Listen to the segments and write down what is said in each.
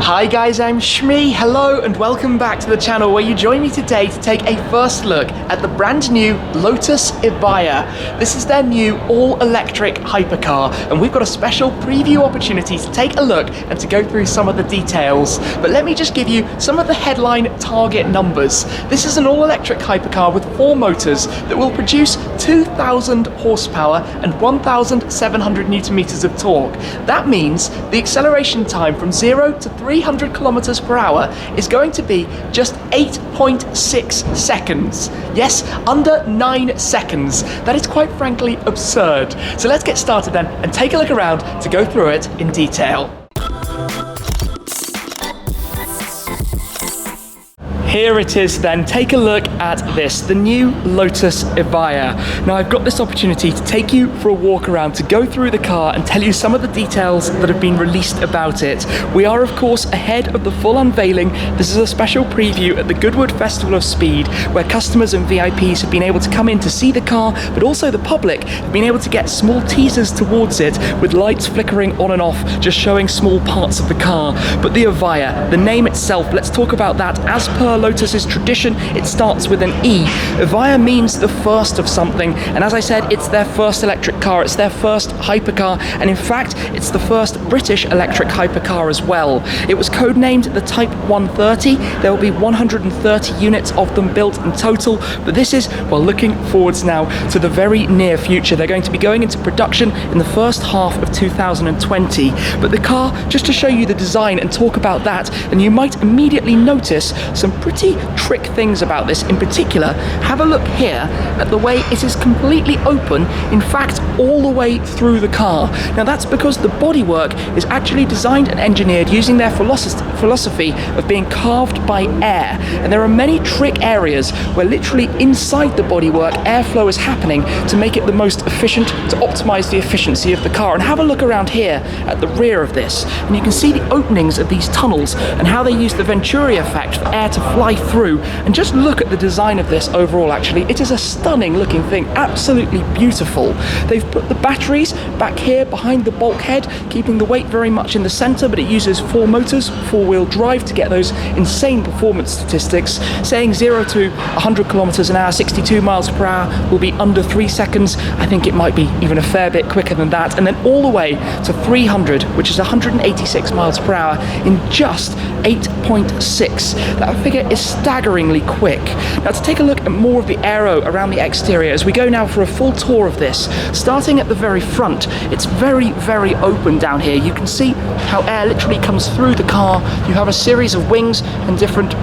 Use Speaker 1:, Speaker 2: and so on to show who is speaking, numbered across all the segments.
Speaker 1: Hi guys, I'm Shmi. Hello and welcome back to the channel where you join me today to take a first look at the brand new Lotus Evija. This is their new all-electric hypercar and we've got a special preview opportunity to take a look and to go through some of the details. But let me just give you some of the headline target numbers. This is an all-electric hypercar with 4 motors that will produce 2,000 horsepower and 1,700 newton meters of torque. That means the acceleration time from 0 to 300 kilometers per hour is going to be just 8.6 seconds. Yes, under 9 seconds. That is quite frankly absurd. So let's get started then and take a look around to go through it in detail. Here it is then, take a look at this, the new Lotus Evija. Now I've got this opportunity to take you for a walk around, to go through the car and tell you some of the details that have been released about it. We are of course ahead of the full unveiling. This is a special preview at the Goodwood Festival of Speed, where customers and VIPs have been able to come in to see the car, but also the public have been able to get small teasers towards it with lights flickering on and off, just showing small parts of the car. But the Evija, the name itself, let's talk about that. As per Lotus's tradition, it starts with an E. Evija means the first of something, and as I said, it's their first electric car, it's their first hypercar, and in fact, it's the first British electric hypercar as well. It was codenamed the Type 130. There will be 130 units of them built in total, but this is, well, looking forwards now to the very near future. They're going to be going into production in the first half of 2020. But the car, just to show you the design and talk about that, and you might immediately notice some pretty trick things about this. In particular, have a look here at the way it is completely open, in fact all the way through the car. Now that's because the bodywork is actually designed and engineered using their philosophy of being carved by air, and there are many trick areas where literally inside the bodywork airflow is happening to make it the most efficient, to optimize the efficiency of the car. And have a look around here at the rear of this, and you can see the openings of these tunnels and how they use the venturi effect for air to fly through. And just look at the design of this overall. Actually, it is a stunning looking thing, absolutely beautiful. They've put the batteries back here behind the bulkhead, keeping the weight very much in the center, but it uses 4 motors, 4-wheel drive to get those insane performance statistics, saying 0 to 100 kilometers an hour, 62 miles per hour will be under 3 seconds. I think it might be even a fair bit quicker than that, and then all the way to 300, which is 186 miles per hour in just 8.6. That figure is staggeringly quick. Now to take a look at more of the aero around the exterior as we go now for a full tour of this, starting at the very front, it's very, very open down here. You can see how air literally comes through the car. You have a series of wings and different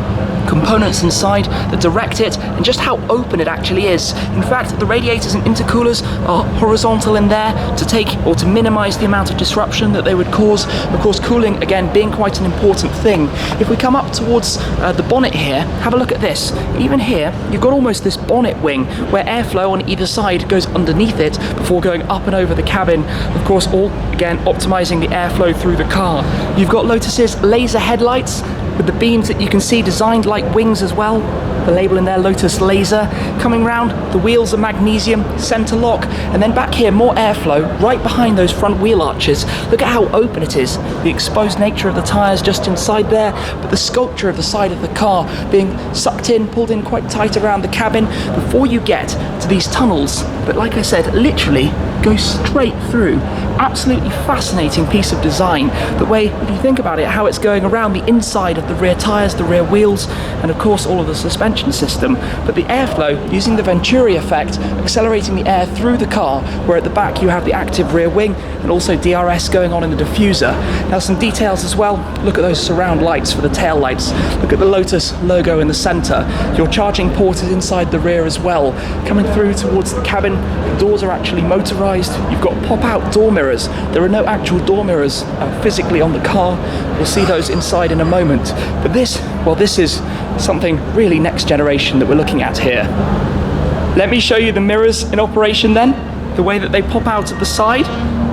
Speaker 1: components inside that direct it, and just how open it actually is. In fact, the radiators and intercoolers are horizontal in there to take or to minimize the amount of disruption that they would cause. Of course, cooling again being quite an important thing. If we come up towards the bonnet here, have a look at this. Even here, you've got almost this bonnet wing where airflow on either side goes underneath it before going up and over the cabin. Of course, all again optimizing the airflow through the car. You've got Lotus's laser headlights with the beams that you can see designed like wings as well. The label in there, Lotus Laser. Coming round, the wheels are magnesium, center lock, and then back here, more airflow right behind those front wheel arches. Look at how open it is. The exposed nature of the tires just inside there, but the sculpture of the side of the car being sucked in, pulled in quite tight around the cabin before you get to these tunnels. But like I said, literally go straight through. Absolutely fascinating piece of design. The way, if you think about it, how it's going around the inside of the rear tires, the rear wheels, and of course all of the suspension system. But the airflow, using the venturi effect, accelerating the air through the car, where at the back you have the active rear wing and also DRS going on in the diffuser. Now some details as well. Look at those surround lights for the tail lights. Look at the Lotus logo in the center. Your charging port is inside the rear as well. Coming through towards the cabin, the doors are actually motorized. You've got pop-out door mirrors. There are no actual door mirrors physically on the car. We'll see those inside in a moment. But this, well, this is something really next generation that we're looking at here. Let me show you the mirrors in operation then, the way that they pop out at the side.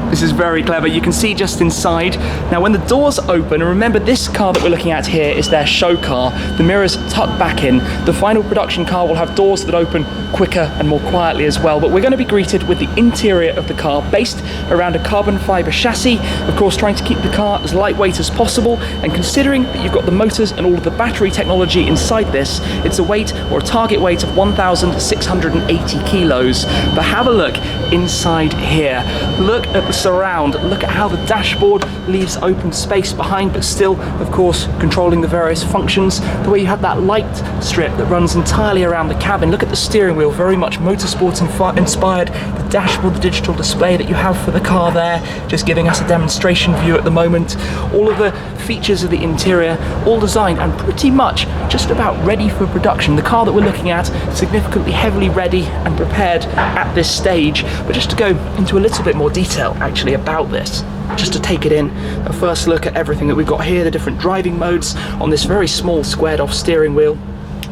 Speaker 1: This is very clever. You can see just inside. Now when the doors open, and remember this car that we're looking at here is their show car, the mirrors tuck back in. The final production car will have doors that open quicker and more quietly as well, but we're going to be greeted with the interior of the car based around a carbon fibre chassis, of course trying to keep the car as lightweight as possible, and considering that you've got the motors and all of the battery technology inside this, it's a weight or a target weight of 1,680 kilos. But have a look inside here. Look at the surround, look at how the dashboard leaves open space behind, but still of course controlling the various functions, the way you have that light strip that runs entirely around the cabin. Look at the steering wheel, very much motorsport inspired, the dashboard, the digital display that you have for the car there, just giving us a demonstration view at the moment. All of the features of the interior, all designed and pretty much just about ready for production. The car that we're looking at, significantly heavily ready and prepared at this stage. But just to go into a little bit more detail actually about this, just to take it in, a first look at everything that we've got here, the different driving modes on this very small squared off steering wheel.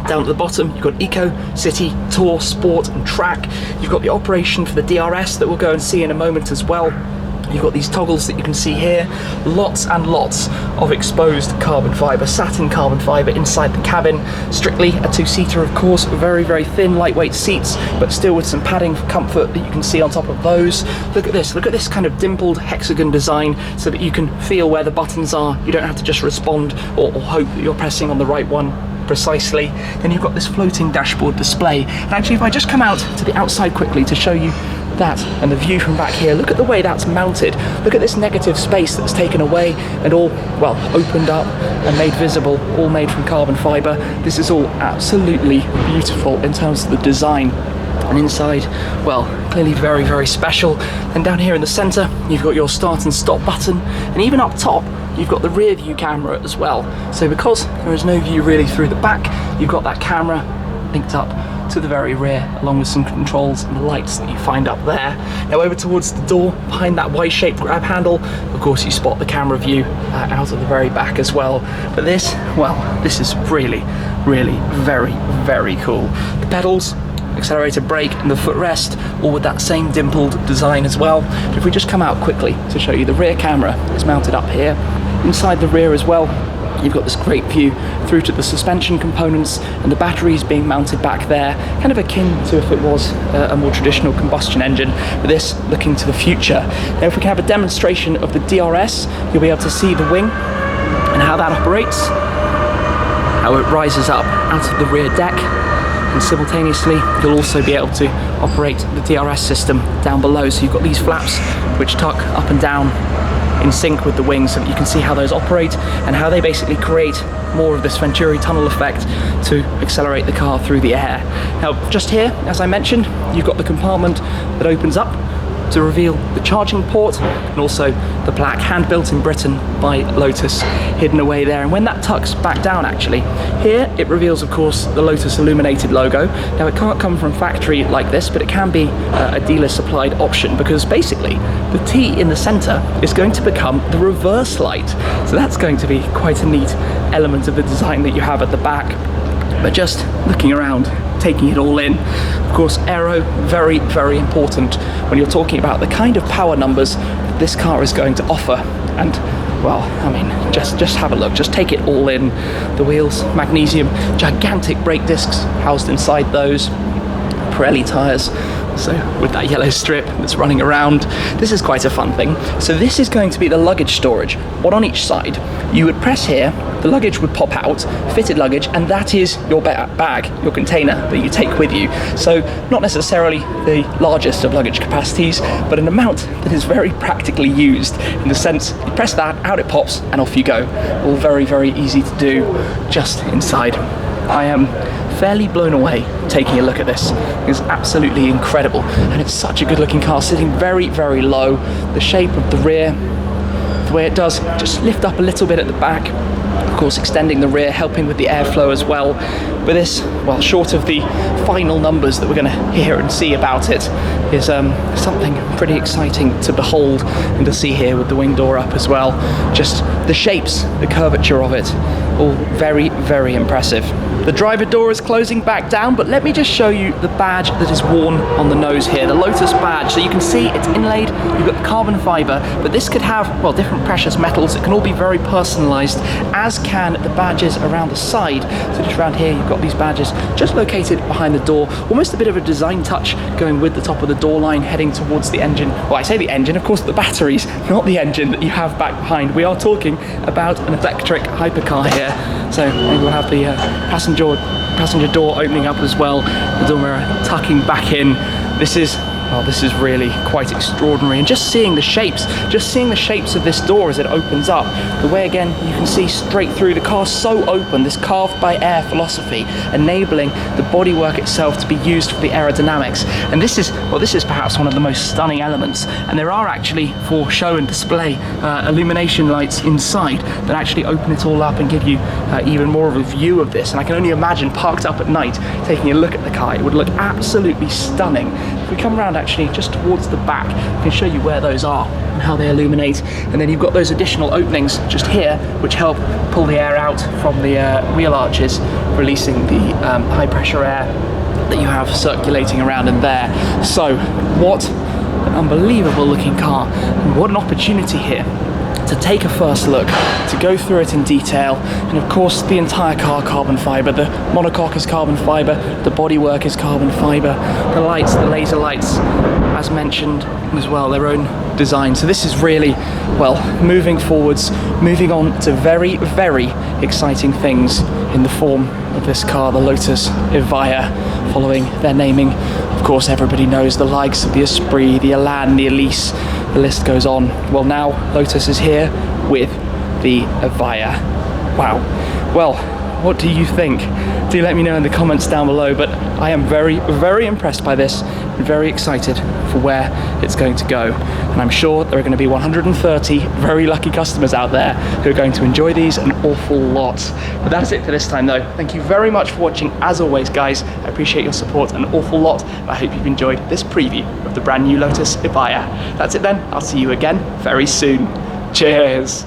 Speaker 1: Down at the bottom, you've got Eco, City, Tour, Sport and Track. You've got the operation for the DRS that we'll go and see in a moment as well. You've got these toggles that you can see here, lots and lots of exposed carbon fibre, satin carbon fibre inside the cabin, strictly a two-seater of course, very, very thin, lightweight seats, but still with some padding for comfort that you can see on top of those. Look at this kind of dimpled hexagon design so that you can feel where the buttons are. You don't have to just respond or hope that you're pressing on the right one precisely. Then you've got this floating dashboard display. And actually if I just come out to the outside quickly to show you that and the view from back here, look at the way that's mounted. Look at this negative space that's taken away and all, well, opened up and made visible, all made from carbon fibre. This is all absolutely beautiful in terms of the design. And inside, well, clearly very, very special. And down here in the centre, you've got your start and stop button. And even up top, you've got the rear view camera as well. So because there is no view really through the back, you've got that camera linked up to the very rear, along with some controls and lights that you find up there. Now over towards the door, behind that Y-shaped grab handle, of course you spot the camera view out of the very back as well. But this, well, this is really, really very, very cool. The pedals, accelerator, brake and the footrest, all with that same dimpled design as well. But if we just come out quickly to show you, the rear camera is mounted up here. Inside the rear as well, you've got this great view through to the suspension components and the batteries being mounted back there, kind of akin to if it was a more traditional combustion engine, but this looking to the future. Now if we can have a demonstration of the DRS, you'll be able to see the wing and how that operates, how it rises up out of the rear deck, and simultaneously you'll also be able to operate the DRS system down below. So you've got these flaps which tuck up and down in sync with the wings so that you can see how those operate and how they basically create more of this Venturi tunnel effect to accelerate the car through the air. Now just here, as I mentioned, you've got the compartment that opens up to reveal the charging port and also the plaque, hand built in Britain by Lotus, hidden away there. And when that tucks back down actually, here it reveals of course the Lotus illuminated logo. Now it can't come from factory like this, but it can be a dealer supplied option, because basically the T in the center is going to become the reverse light. So that's going to be quite a neat element of the design that you have at the back. But just looking around, taking it all in, of course aero, very, very important when you're talking about the kind of power numbers that this car is going to offer. And well, I mean, just have a look, just take it all in. The wheels, magnesium, gigantic brake discs housed inside those, Pirelli tyres, so with that yellow strip that's running around. This is quite a fun thing. So this is going to be the luggage storage, one on each side. You would press here, the luggage would pop out, fitted luggage, and that is your bag, your container that you take with you. So not necessarily the largest of luggage capacities, but an amount that is very practically used, in the sense you press that, out it pops, and off you go. All very, very easy to do just inside. I am fairly blown away taking a look at this. It's absolutely incredible, and it's such a good looking car, sitting very, very low. The shape of the rear, the way it does just lift up a little bit at the back, of course extending the rear, helping with the airflow as well. But this, well, short of the final numbers that we're going to hear and see about it, is something pretty exciting to behold and to see here with the wing door up as well. Just the shapes, the curvature of it, all very, very impressive. The driver door is closing back down, but let me just show you the badge that is worn on the nose here, the Lotus badge. So you can see it's inlaid, you've got the carbon fiber, but this could have, well, different precious metals. It can all be very personalized, as can the badges around the side. So just around here, you've got these badges just located behind the door, almost a bit of a design touch going with the top of the door line, heading towards the engine. Well, I say the engine, of course, the batteries, not the engine that you have back behind. We are talking about an electric hypercar here. So we'll have the passenger door opening up as well, the door mirror tucking back in. This is really quite extraordinary, and just seeing the shapes of this door as it opens up, the way again you can see straight through. The car's so open, this carved by air philosophy, enabling the bodywork itself to be used for the aerodynamics. And this is perhaps one of the most stunning elements, and there are actually, for show and display, illumination lights inside that actually open it all up and give you even more of a view of this. And I can only imagine parked up at night taking a look at the car, it would look absolutely stunning. If we come around actually just towards the back, I can show you where those are and how they illuminate. And then you've got those additional openings just here, which help pull the air out from the wheel arches, releasing the high pressure air that you have circulating around in there. So what an unbelievable looking car, and what an opportunity here to take a first look, to go through it in detail. And of course the entire car carbon fiber, the monocoque is carbon fiber, the bodywork is carbon fiber, the lights, the laser lights, as mentioned as well, their own design. So this is really, well, moving forwards, moving on to very, very exciting things in the form of this car, the Lotus Evija, following their naming. Of course, everybody knows the likes of the Esprit, the Elan, the Elise, the list goes on. Well, now Lotus is here with the Evija. Wow. Well, what do you think? Do let me know in the comments down below, but I am very, very impressed by this and very excited for where it's going to go. And I'm sure there are going to be 130 very lucky customers out there who are going to enjoy these an awful lot. But that's it for this time though. Thank you very much for watching. As always, guys, I appreciate your support an awful lot. I hope you've enjoyed this preview of the brand new Lotus Evija. That's it then. I'll see you again very soon. Cheers.